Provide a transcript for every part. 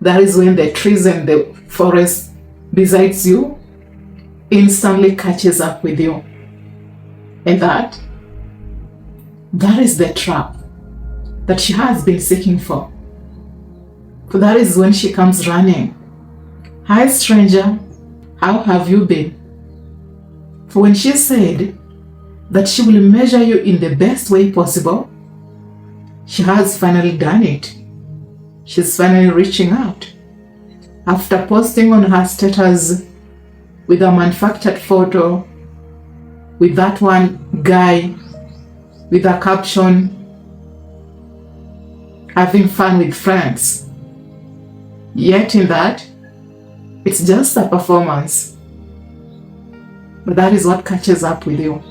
that is when the trees and the forest besides you instantly catches up with you. And that is the trap that she has been seeking for. For that is when she comes running. Hi stranger, how have you been? For when she said that she will measure you in the best way possible, she has finally done it. She's finally reaching out. After posting on her status with a manufactured photo, with that one guy, with a caption, having fun with friends. Yet in that, it's just a performance. But that is what catches up with you.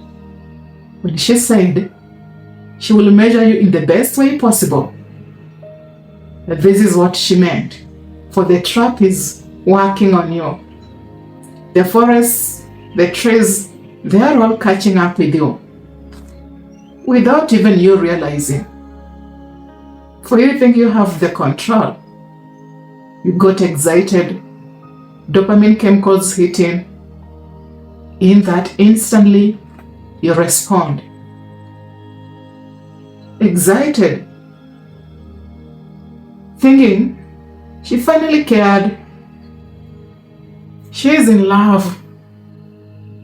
When she said she will measure you in the best way possible, this is what she meant. For the trap is working on you. The forests, the trees, they are all catching up with you without even you realizing. For you think you have the control. You got excited, dopamine chemicals hitting. In that instantly you respond. Excited, thinking she finally cared. She is in love.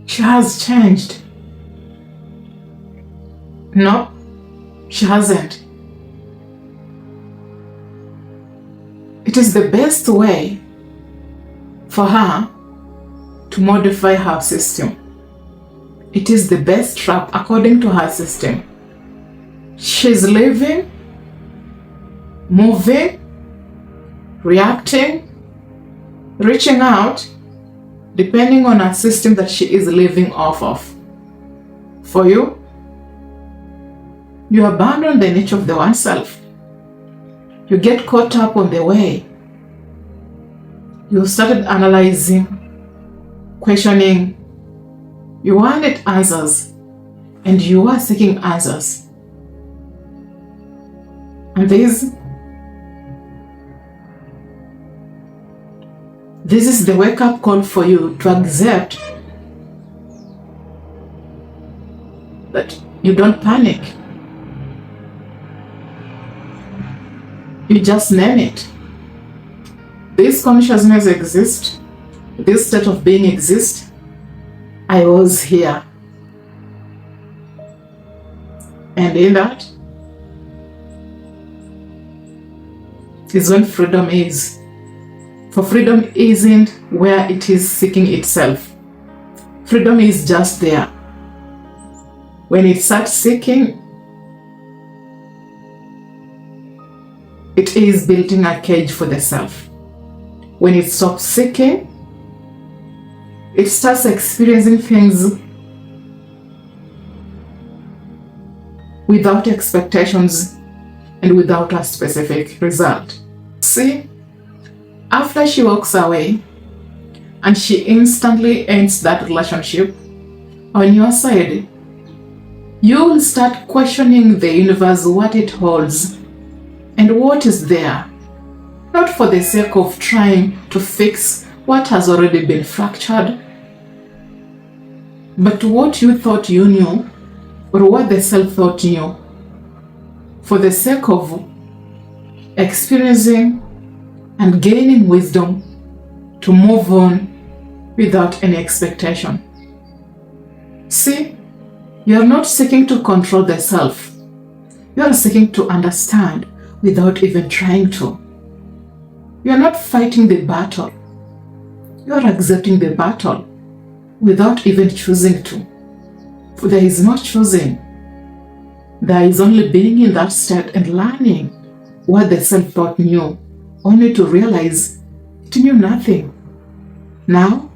She has changed. No, she hasn't. It is the best way for her to modify her system. It is the best trap according to her system. She's living, moving, reacting, reaching out, depending on her system that she is living off of. For you, you abandon the nature of the oneself. You get caught up on the way. You started analyzing, questioning. You wanted answers, and you are seeking answers. And this is the wake-up call for you to accept that you don't panic. You just name it. This consciousness exists. This state of being exists. I was here. And in that is when freedom is. For freedom isn't where it is seeking itself. Freedom is just there. When it starts seeking, it is building a cage for the self. When it stops seeking, it starts experiencing things without expectations and without a specific result. See, after she walks away and she instantly ends that relationship, on your side, you will start questioning the universe, what it holds and what is there. Not for the sake of trying to fix what has already been fractured, but what you thought you knew or what the self thought knew, for the sake of experiencing and gaining wisdom to move on without any expectation. See, you are not seeking to control the self. You are seeking to understand without even trying to. You are not fighting the battle. You are accepting the battle without even choosing to. For there is no choosing. There is only being in that state and learning what the self-thought knew, only to realize it knew nothing. Now,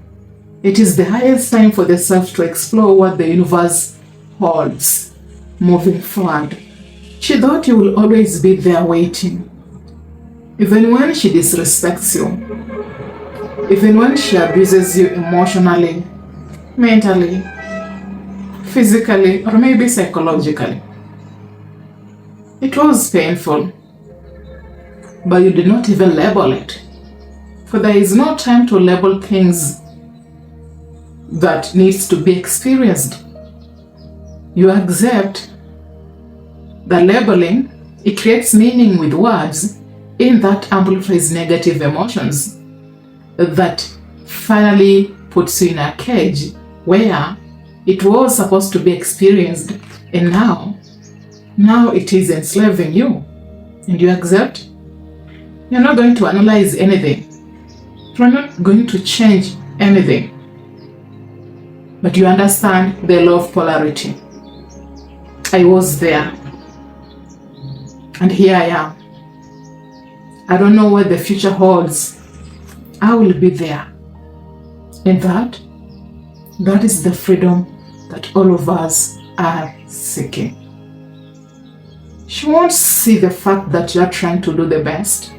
it is the highest time for the self to explore what the universe holds, moving forward. She thought you will always be there waiting. Even when she disrespects you, even when she abuses you emotionally, mentally, physically, or maybe psychologically. It was painful, but you did not even label it. For there is no time to label things that needs to be experienced. You accept the labeling, it creates meaning with words, in that amplifies negative emotions, that finally puts you in a cage where it was supposed to be experienced, and now it is enslaving you. And you accept. You're not going to analyze anything. You're not going to change anything. But you understand the law of polarity. I was there, and here I am. I don't know what the future holds. I will be there. And that is the freedom that all of us are seeking. She won't see the fact that you are trying to do the best.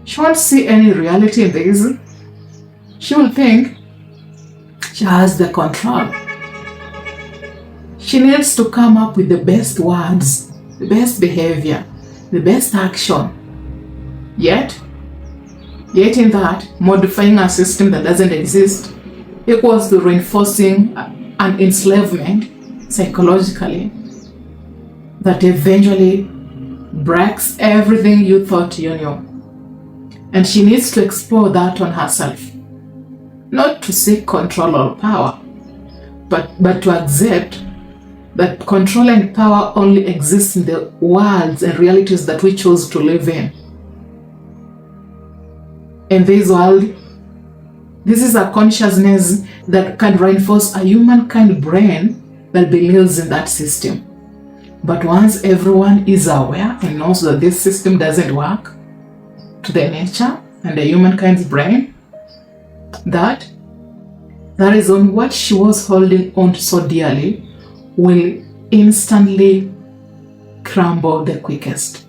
She won't see any reality in this. She will think she has the control. She needs to come up with the best words, the best behavior, the best action. Yet in that, modifying a system that doesn't exist equals to reinforcing an enslavement psychologically that eventually breaks everything you thought you knew. And she needs to explore that on herself. Not to seek control or power, but to accept that control and power only exist in the worlds and realities that we chose to live in. In this world, this is a consciousness that can reinforce a humankind brain that believes in that system. But once everyone is aware and knows that this system doesn't work to the nature and the humankind's brain, that is on what she was holding on to so dearly will instantly crumble the quickest.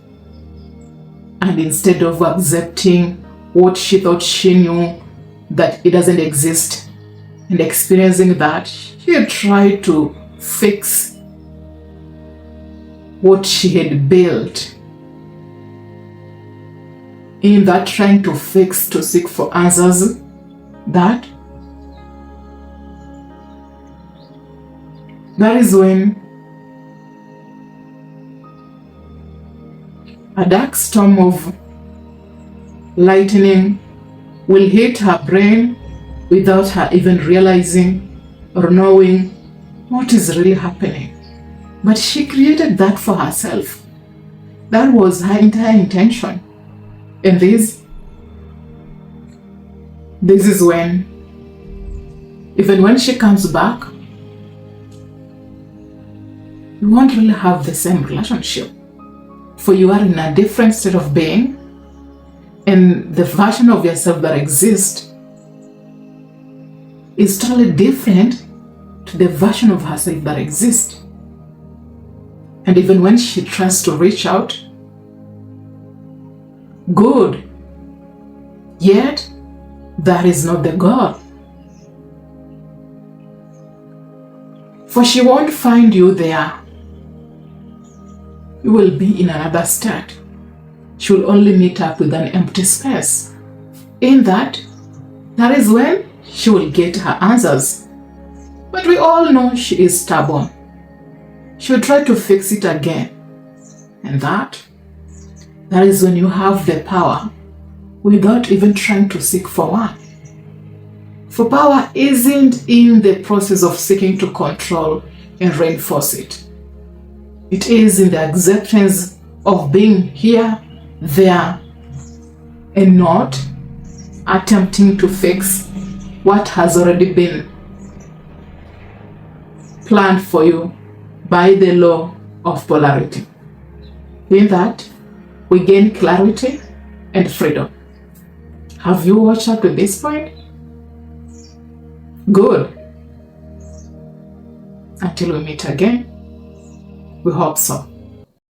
And instead of accepting what she thought she knew, that it doesn't exist, and experiencing that, she tried to fix what she had built. In that trying to fix, to seek for answers, that is when a dark storm of lightning will hit her brain without her even realizing or knowing what is really happening. But she created that for herself. That was her entire intention. And this is when, even when she comes back, you won't really have the same relationship. For you are in a different state of being, and the version of yourself that exists is totally different to the version of herself that exists. And even when she tries to reach out, good, yet that is not the goal. For she won't find you there. You will be in another state. She will only meet up with an empty space. In that is when she will get her answers. But we all know she is stubborn. She will try to fix it again. And that is when you have the power without even trying to seek for one. For power isn't in the process of seeking to control and reinforce it. It is in the acceptance of being here, there, and not attempting to fix what has already been planned for you by the law of polarity. In that, we gain clarity and freedom. Have you watched up to this point? Good. Until we meet again, we hope so.